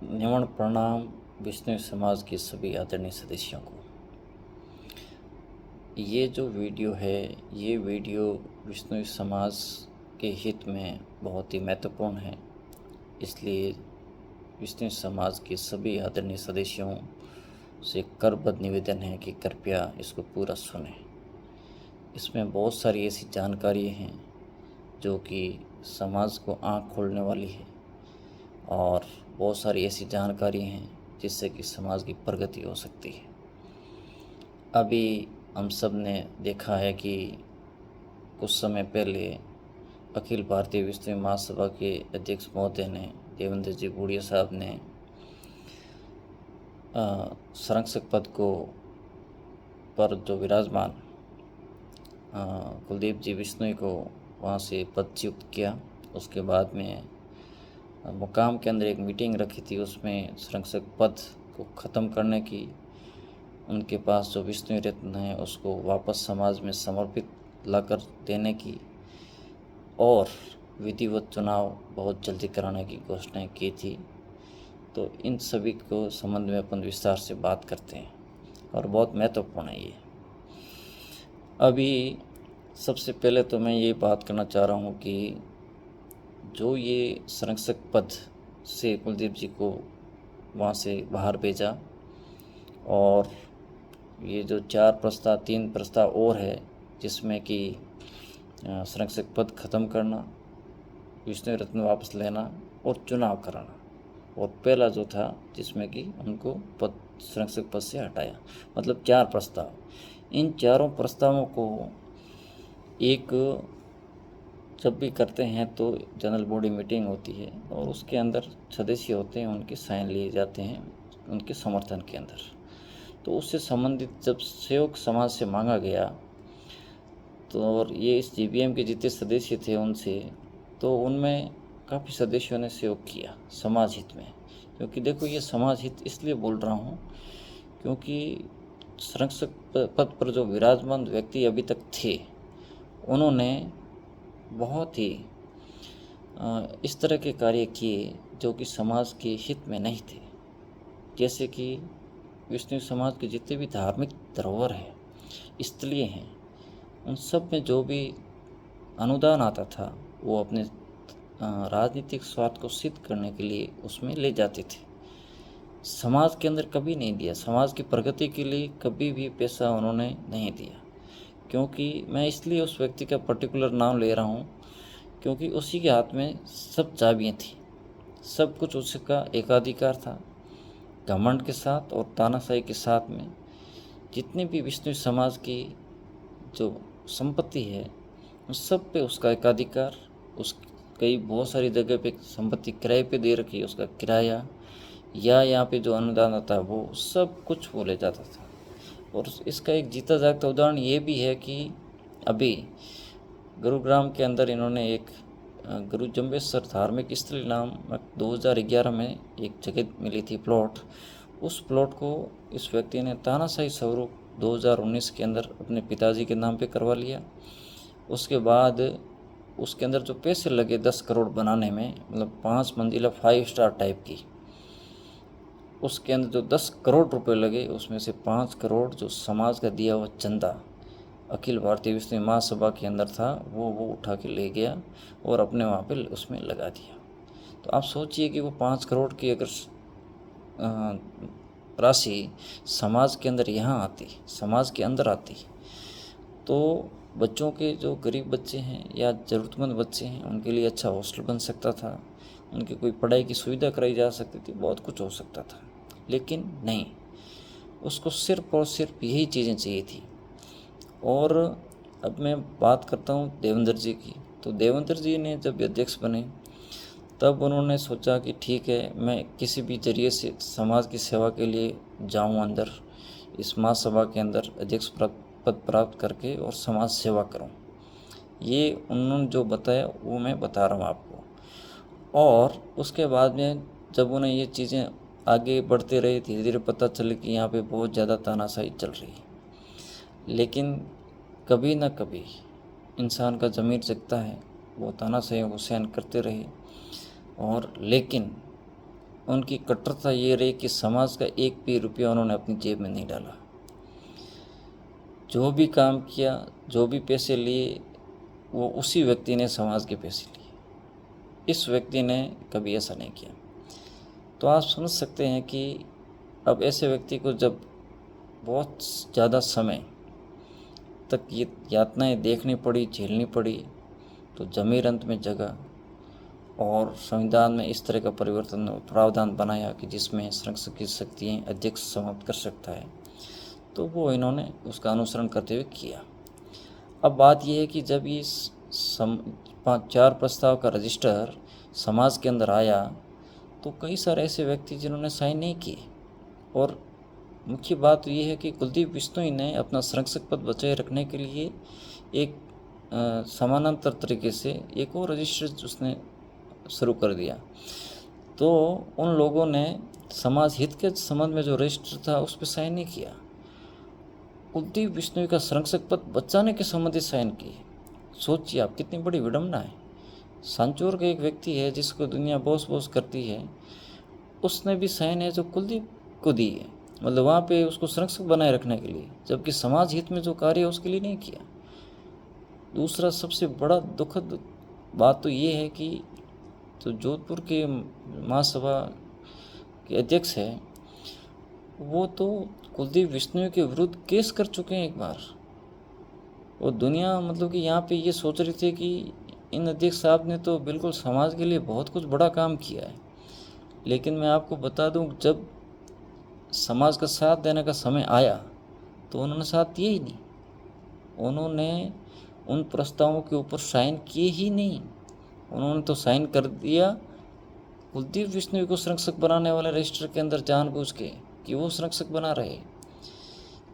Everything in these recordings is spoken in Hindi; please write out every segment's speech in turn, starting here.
निमण प्रणाम विष्णु समाज के सभी आदरणीय सदस्यों को। ये जो वीडियो है ये वीडियो विष्णु समाज के हित में बहुत ही महत्वपूर्ण है, इसलिए विष्णु समाज के सभी आदरणीय सदस्यों से करबद्ध निवेदन है कि कृपया इसको पूरा सुनें। इसमें बहुत सारी ऐसी जानकारी हैं जो कि समाज को आँख खोलने वाली है और बहुत सारी ऐसी जानकारी हैं जिससे कि समाज की प्रगति हो सकती है। अभी हम सब ने देखा है कि कुछ समय पहले अखिल भारतीय विष्णु महासभा के अध्यक्ष महोदय ने देवेंद्र जी बूढ़िया साहब ने संरक्षक पद को पर जो विराजमान कुलदीप जी बिश्नोई को वहाँ से पदच्युत किया। उसके बाद में मुकाम के अंदर एक मीटिंग रखी थी, उसमें संरक्षक पद को ख़त्म करने की, उनके पास जो विष्णु रत्न है उसको वापस समाज में समर्पित लाकर देने की और विधिवत चुनाव बहुत जल्दी कराने की घोषणा की थी। तो इन सभी को संबंध में अपन विस्तार से बात करते हैं और बहुत महत्वपूर्ण है ये। अभी सबसे पहले तो मैं ये बात करना चाह रहा हूँ कि जो ये संरक्षक पद से कुलदीप जी को वहाँ से बाहर भेजा और ये जो 3 प्रस्ताव और है जिसमें कि संरक्षक पद ख़त्म करना, विष्णु रत्न वापस लेना और चुनाव कराना, और पहला जो था जिसमें कि उनको संरक्षक पद से हटाया, मतलब 4 प्रस्ताव। इन चारों प्रस्तावों को एक जब भी करते हैं तो जनरल बॉडी मीटिंग होती है और उसके अंदर सदस्य होते हैं, उनके साइन लिए जाते हैं उनके समर्थन के अंदर। तो उससे संबंधित जब सहयोग समाज से मांगा गया तो और ये इस जीबीएम के जितने सदस्य थे उनसे, तो उनमें काफ़ी सदस्यों ने सहयोग किया समाज हित में। क्योंकि देखो ये समाज हित इसलिए बोल रहा हूँ क्योंकि संरक्षक पद पर जो विराजमान व्यक्ति अभी तक थे उन्होंने बहुत ही इस तरह के कार्य किए जो कि समाज के हित में नहीं थे। जैसे कि विष्णु समाज के जितने भी धार्मिक धरोहर हैं, स्थलीय हैं, उन सब में जो भी अनुदान आता था वो अपने राजनीतिक स्वार्थ को सिद्ध करने के लिए उसमें ले जाते थे। समाज के अंदर कभी नहीं दिया, समाज की प्रगति के लिए कभी भी पैसा उन्होंने नहीं दिया। क्योंकि मैं इसलिए उस व्यक्ति का पर्टिकुलर नाम ले रहा हूँ क्योंकि उसी के हाथ में सब चाबियाँ थी, सब कुछ उसका एकाधिकार था। घमंड के साथ और तानाशाही के साथ में जितनी भी विष्णु समाज की जो संपत्ति है उस सब पे उसका एकाधिकार, उस कई बहुत सारी जगह पे संपत्ति किराए पे दे रखी है, उसका किराया या यहाँ पे जो अनुदान आता है वो सब कुछ वो ले जाता था। और इसका एक जीता जागता उदाहरण ये भी है कि अभी गुरुग्राम के अंदर इन्होंने एक गुरु जम्बेश्वर धार्मिक स्थल नाम 2011 में एक जगह मिली थी प्लॉट। उस प्लॉट को इस व्यक्ति ने तानाशाही स्वरूप 2019 के अंदर अपने पिताजी के नाम पे करवा लिया। उसके बाद उसके अंदर जो पैसे लगे 10 करोड़ बनाने में, मतलब 5 मंजिला 5 स्टार टाइप की, उसके अंदर जो 10 करोड़ रुपए लगे उसमें से 5 करोड़ जो समाज का दिया हुआ चंदा अखिल भारतीय विष्णु महासभा के अंदर था वो उठा के ले गया और अपने वहाँ पे उसमें लगा दिया। तो आप सोचिए कि वो 5 करोड़ की अगर राशि समाज के अंदर यहाँ आती, समाज के अंदर आती, तो बच्चों के जो गरीब बच्चे हैं या ज़रूरतमंद बच्चे हैं उनके लिए अच्छा हॉस्टल बन सकता था, उनकी कोई पढ़ाई की सुविधा कराई जा सकती थी, बहुत कुछ हो सकता था। लेकिन नहीं, उसको सिर्फ और सिर्फ यही चीज़ें चाहिए थी। और अब मैं बात करता हूँ देवेंद्र जी की। तो देवेंद्र जी ने जब अध्यक्ष बने तब उन्होंने सोचा कि ठीक है, मैं किसी भी जरिए से समाज की सेवा के लिए जाऊँ अंदर, इस महासभा के अंदर अध्यक्ष पद प्राप्त करके और समाज सेवा करूँ। ये उन्होंने जो बताया वो मैं बता रहा हूँ आपको। और उसके बाद में जब उन्हें ये चीज़ें आगे बढ़ते रहे, धीरे धीरे पता चले कि यहाँ पे बहुत ज़्यादा तानाशाही चल रही है। लेकिन कभी ना कभी इंसान का ज़मीर जगता है, वो तानाशाही को सहन करते रहे। और लेकिन उनकी कट्टरता ये रही कि समाज का एक भी रुपया उन्होंने अपनी जेब में नहीं डाला। जो भी काम किया, जो भी पैसे लिए, वो उसी व्यक्ति ने समाज के पैसे लिए। इस व्यक्ति ने कभी ऐसा नहीं किया। तो आप समझ सकते हैं कि अब ऐसे व्यक्ति को जब बहुत ज़्यादा समय तक ये यातनाएं देखनी पड़ी, झेलनी पड़ी, तो ज़मीर अंत में जगा और संविधान में इस तरह का परिवर्तन प्रावधान बनाया कि जिसमें संरक्षक की शक्तियाँ अध्यक्ष समाप्त कर सकता है। तो वो इन्होंने उसका अनुसरण करते हुए किया। अब बात यह है कि जब ये 4 प्रस्ताव का रजिस्टर समाज के अंदर आया तो कई सारे ऐसे व्यक्ति जिन्होंने साइन नहीं किए, और मुख्य बात यह है कि कुलदीप बिश्नोई ने अपना संरक्षक पद बचाए रखने के लिए एक समानांतर तरीके से एक और रजिस्टर उसने शुरू कर दिया। तो उन लोगों ने समाज हित के संबंध में जो रजिस्टर था उस पर साइन नहीं किया, कुलदीप बिश्नोई का संरक्षक पद बचाने के संबंधित साइन किए। सोचिए आप, कितनी बड़ी विडंबना है। सांचौर का एक व्यक्ति है जिसको दुनिया बॉस बॉस करती है, उसने भी साइन है जो कुलदीप को दी है, मतलब वहाँ पे उसको संरक्षक बनाए रखने के लिए, जबकि समाज हित में जो कार्य है उसके लिए नहीं किया। दूसरा सबसे बड़ा दुखद बात तो ये है कि तो जोधपुर के महासभा के अध्यक्ष है, वो तो कुलदीप बिश्नोई के विरुद्ध केस कर चुके हैं एक बार। और दुनिया मतलब कि यहाँ पे ये सोच रही थी कि इन अध्यक्ष साहब ने तो बिल्कुल समाज के लिए बहुत कुछ बड़ा काम किया है, लेकिन मैं आपको बता दूं, जब समाज का साथ देने का समय आया तो उन्होंने साथ दिया ही नहीं। उन्होंने उन प्रस्तावों के ऊपर साइन किए ही नहीं। उन्होंने तो साइन कर दिया कुलदीप बिश्नोई को संरक्षक बनाने वाले रजिस्टर के अंदर जानबूझ के कि वो संरक्षक बना रहे।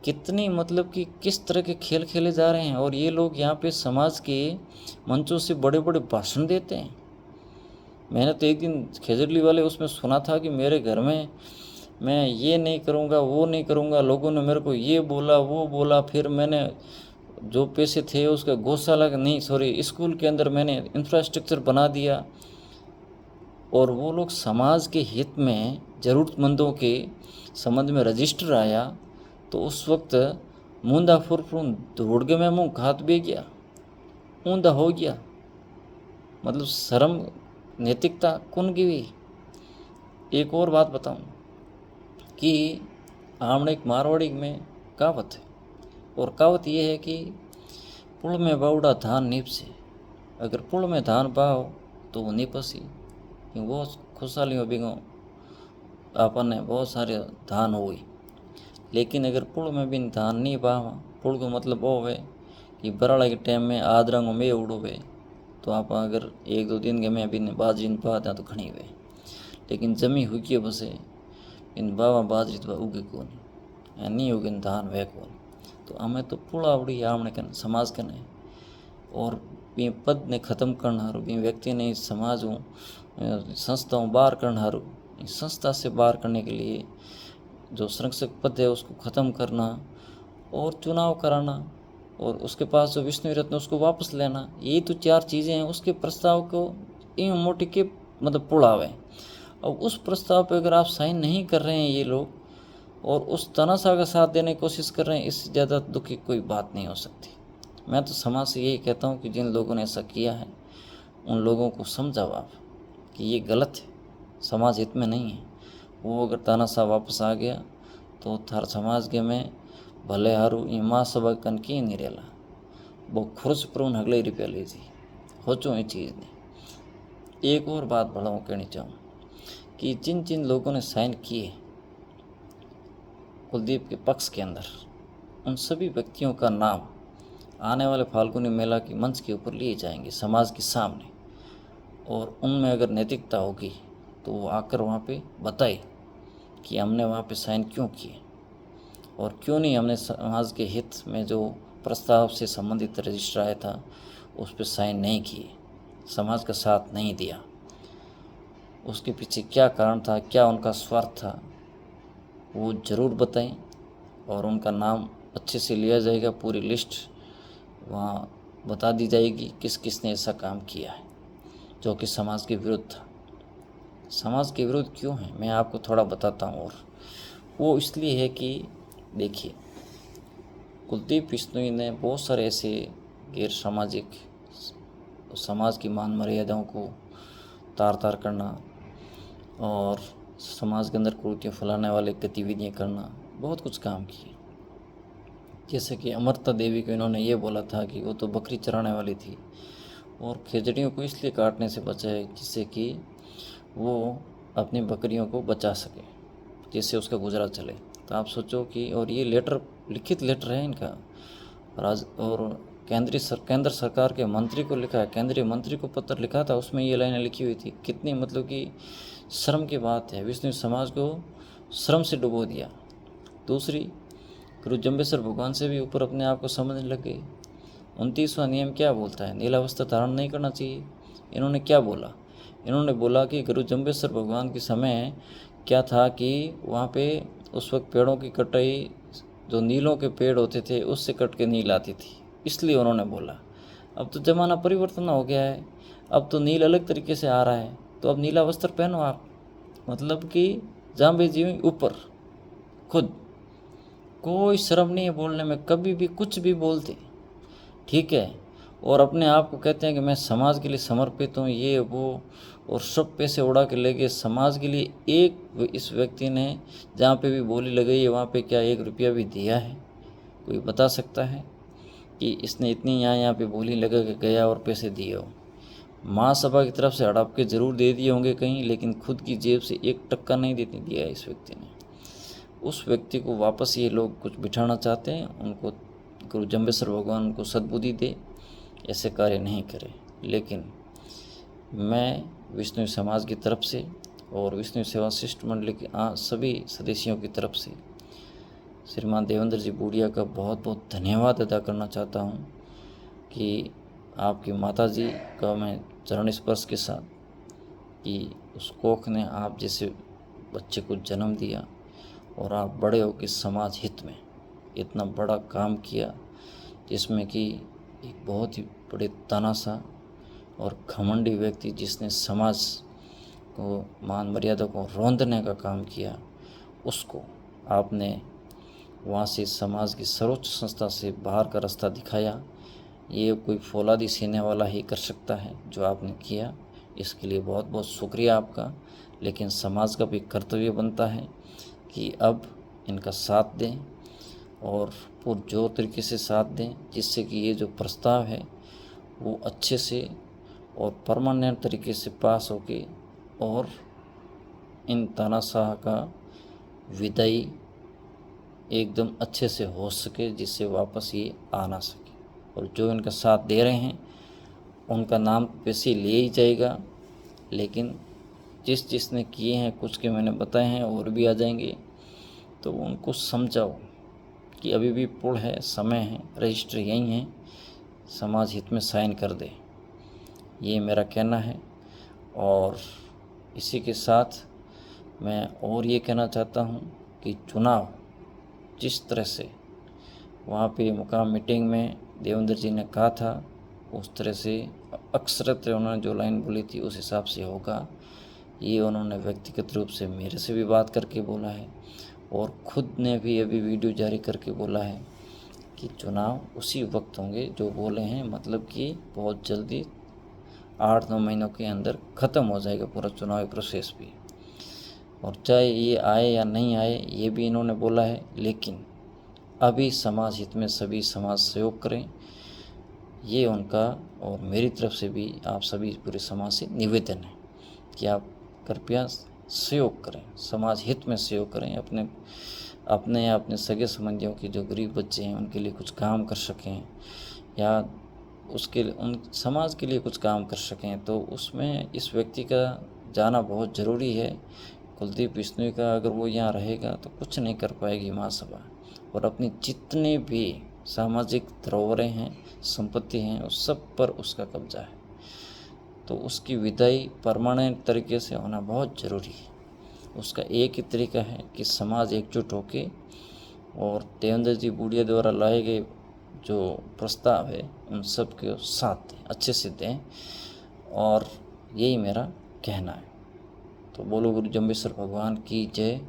कितनी मतलब कि किस तरह के खेल खेले जा रहे हैं। और ये लोग यहाँ पे समाज के मंचों से बड़े बड़े भाषण देते हैं। मैंने तो एक दिन खेजड़ली वाले उसमें सुना था कि मेरे घर में मैं ये नहीं करूँगा, वो नहीं करूँगा, लोगों ने मेरे को ये बोला वो बोला, फिर मैंने जो पैसे थे उसका गौशाला नहीं सॉरी स्कूल के अंदर मैंने इंफ्रास्ट्रक्चर बना दिया। और वो लोग समाज के हित में ज़रूरतमंदों के संबंध में रजिस्टर आया तो उस वक्त मूंदा फुरफुर दौड़ के मैं मुँह घात भी गया, ऊंधा हो गया। मतलब शर्म नैतिकता कौन की हुई। एक और बात बताऊं कि हमने एक मारवाड़ी में कहावत है, और कहावत ये है कि पुल में बावड़ा धान नीप से। अगर पुल में धान बाव तो वो नीपसी, वो खुशहालियों बिगो अपन ने बहुत सारे धान हुई। लेकिन अगर पुल में भी धान नहीं बाव, पुल को मतलब वो है कि बराड़ा के टाइम में आदरंगों में उड़ोवे, तो आप अगर 1-2 दिन के में भी बाजरी इन पा तो खड़ी हुए। लेकिन जमी हुई के बसे इन बाबा बाजरी तो उगे कौन, नहीं उगे धान वह कौन। तो हमें तो पुला उड़ी आमने कन समाज कने, और बी पद ने ख़त्म करना हारू, बी व्यक्ति ने समाजों संस्थाओं बाहर करना हारू, संस्था से बाहर करने के लिए जो संरक्षक पद है उसको ख़त्म करना और चुनाव कराना, और उसके पास जो विष्णु रत्न उसको वापस लेना, यही तो 4 चीज़ें हैं। उसके प्रस्ताव को इन मोटी के मतलब पुड़ावे। अब उस प्रस्ताव पे अगर आप साइन नहीं कर रहे हैं ये लोग, और उस तानाशाह का साथ देने की कोशिश कर रहे हैं, इससे ज़्यादा दुख की कोई बात नहीं हो सकती। मैं तो समाज से यही कहता हूँ कि जिन लोगों ने ऐसा किया है उन लोगों को समझाओ आप कि ये गलत है, समाज हित में नहीं है। वो अगर तानाशाह वापस आ गया तो थार समाज के में भले हारू ये महासभा कन की नहीं रेला, वो खुर्स पर उन अगले रुपया ली थी सोचो ये चीज़ नहीं। एक और बात बड़ा कहनी चाहूँ कि जिन जिन लोगों ने साइन किए कुलदीप के पक्ष के अंदर, उन सभी व्यक्तियों का नाम आने वाले फाल्गुनी मेला की मंच के ऊपर लिए जाएंगे समाज के सामने, और उनमें अगर नैतिकता होगी तो वो आकर वहाँ पे बताए कि हमने वहाँ पे साइन क्यों किए, और क्यों नहीं हमने समाज के हित में जो प्रस्ताव से संबंधित रजिस्टर आया था उस पर साइन नहीं किए, समाज का साथ नहीं दिया। उसके पीछे क्या कारण था, क्या उनका स्वार्थ था, वो ज़रूर बताएं, और उनका नाम अच्छे से लिया जाएगा। पूरी लिस्ट वहाँ बता दी जाएगी किस किस ने ऐसा काम किया है जो कि समाज के विरुद्ध था। समाज के विरुद्ध क्यों हैं, मैं आपको थोड़ा बताता हूँ। और वो इसलिए है कि देखिए, कुलदीप बिश्नोई ने बहुत सारे ऐसे गैर सामाजिक, समाज की मान मर्यादाओं को तार तार करना और समाज के अंदर कुरीतियाँ फैलाने वाले गतिविधियाँ करना, बहुत कुछ काम किए। जैसे कि अमृता देवी को इन्होंने ये बोला था कि वो तो बकरी चराने वाली थी और खेजड़ियों को इसलिए काटने से बचाए जिससे कि वो अपनी बकरियों को बचा सके, जिससे उसका गुजरा चले। तो आप सोचो कि, और ये लेटर, लिखित लेटर है इनका, और केंद्र सरकार के मंत्री को लिखा है, केंद्रीय मंत्री को पत्र लिखा था, उसमें ये लाइनें लिखी हुई थी। कितनी मतलब कि शर्म की बात है, विष्णु समाज को शर्म से डुबो दिया। दूसरी, गुरु जम्बेश्वर भगवान से भी ऊपर अपने आप को समझने लग गए। 29वां नियम क्या बोलता है? नीला वस्त्र धारण नहीं करना चाहिए। इन्होंने क्या बोला? इन्होंने बोला कि गुरु जम्बेश्वर भगवान के समय क्या था कि वहाँ पे उस वक्त पेड़ों की कटाई, जो नीलों के पेड़ होते थे उससे कट के नील आती थी, इसलिए उन्होंने बोला। अब तो ज़माना परिवर्तन हो गया है, अब तो नील अलग तरीके से आ रहा है, तो अब नीला वस्त्र पहनो आप। मतलब कि जांबे जी ऊपर, खुद कोई शर्म नहीं है बोलने में, कभी भी कुछ भी बोलते, ठीक है। और अपने आप को कहते हैं कि मैं समाज के लिए समर्पित हूँ, ये वो, और सब पैसे उड़ा के ले गए समाज के लिए। एक इस व्यक्ति ने जहाँ पे भी बोली लगाई है वहाँ पे क्या 1 रुपया भी दिया है? कोई बता सकता है कि इसने इतनी यहाँ पे बोली लगा के गया और पैसे दिए हो? महासभा की तरफ से हड़प के ज़रूर दे दिए होंगे कहीं, लेकिन खुद की जेब से 1 टक्का नहीं देने दिया है इस व्यक्ति ने। उस व्यक्ति को वापस ये लोग कुछ बिठाना चाहते हैं, उनको गुरु जम्बेश्वर भगवान उनको सद्बुद्धि दे, ऐसे कार्य नहीं करें। लेकिन मैं विष्णु समाज की तरफ से और विष्णु सेवा शिष्ट मंडली के सभी सदस्यों की तरफ से श्रीमान देवेंद्र जी बूढ़िया का बहुत बहुत धन्यवाद अदा करना चाहता हूँ कि आपकी माता जी का मैं चरण स्पर्श के साथ, कि उस कोख ने आप जैसे बच्चे को जन्म दिया और आप बड़े हो कि समाज हित में इतना बड़ा काम किया, जिसमें कि एक बहुत ही बड़े तानाशाह और घमंडी व्यक्ति जिसने समाज को मान मर्यादा को रौंदने का काम किया, उसको आपने वहाँ से समाज की सर्वोच्च संस्था से बाहर का रास्ता दिखाया। ये कोई फौलादी सीने वाला ही कर सकता है जो आपने किया, इसके लिए बहुत बहुत शुक्रिया आपका। लेकिन समाज का भी कर्तव्य बनता है कि अब इनका साथ दें और पुरजोर तरीके से साथ दें, जिससे कि ये जो प्रस्ताव है वो अच्छे से और परमानेंट तरीके से पास होके और इन तानाशाह का विदाई एकदम अच्छे से हो सके, जिससे वापस ये आ ना सके। और जो इनका साथ दे रहे हैं उनका नाम वैसे ले ही जाएगा, लेकिन जिसने किए हैं, कुछ के मैंने बताए हैं और भी आ जाएंगे, तो उनको समझाओ कि अभी भी पुल है, समय है, रजिस्टर यहीं है, समाज हित में साइन कर दे। ये मेरा कहना है। और इसी के साथ मैं और ये कहना चाहता हूँ कि चुनाव जिस तरह से वहाँ पे मुकाम मीटिंग में देवेंद्र जी ने कहा था, उस तरह से अक्सरत उन्होंने जो लाइन बोली थी उस हिसाब से होगा। ये उन्होंने व्यक्तिगत रूप से मेरे से भी बात करके बोला है और ख़ुद ने भी अभी वीडियो जारी करके बोला है कि चुनाव उसी वक्त होंगे जो बोले हैं, मतलब कि बहुत जल्दी 8-9 महीनों के अंदर ख़त्म हो जाएगा पूरा चुनावी प्रोसेस भी। और चाहे ये आए या नहीं आए, ये भी इन्होंने बोला है, लेकिन अभी समाज हित में सभी समाज सहयोग करें, ये उनका और मेरी तरफ से भी आप सभी पूरे समाज से निवेदन है कि आप कृपया सहयोग करें, समाज हित में सहयोग करें, अपने या अपने सगे संबंधियों के जो गरीब बच्चे हैं उनके लिए कुछ काम कर सकें, या उन समाज के लिए कुछ काम कर सकें। तो उसमें इस व्यक्ति का जाना बहुत ज़रूरी है। कुलदीप बिश्नोई का अगर वो यहाँ रहेगा तो कुछ नहीं कर पाएगी महासभा, और अपनी जितने भी सामाजिक धरोहरें हैं, संपत्ति हैं, उस सब पर उसका कब्जा है। तो उसकी विदाई परमानेंट तरीके से होना बहुत ज़रूरी है। उसका एक ही तरीका है कि समाज एकजुट होके और देवेंद्र जी बूढ़िया द्वारा लाए गए जो प्रस्ताव है उन सब के साथ दें, अच्छे से दें, और यही मेरा कहना है। तो बोलो गुरु जम्बेश्वर भगवान की जय।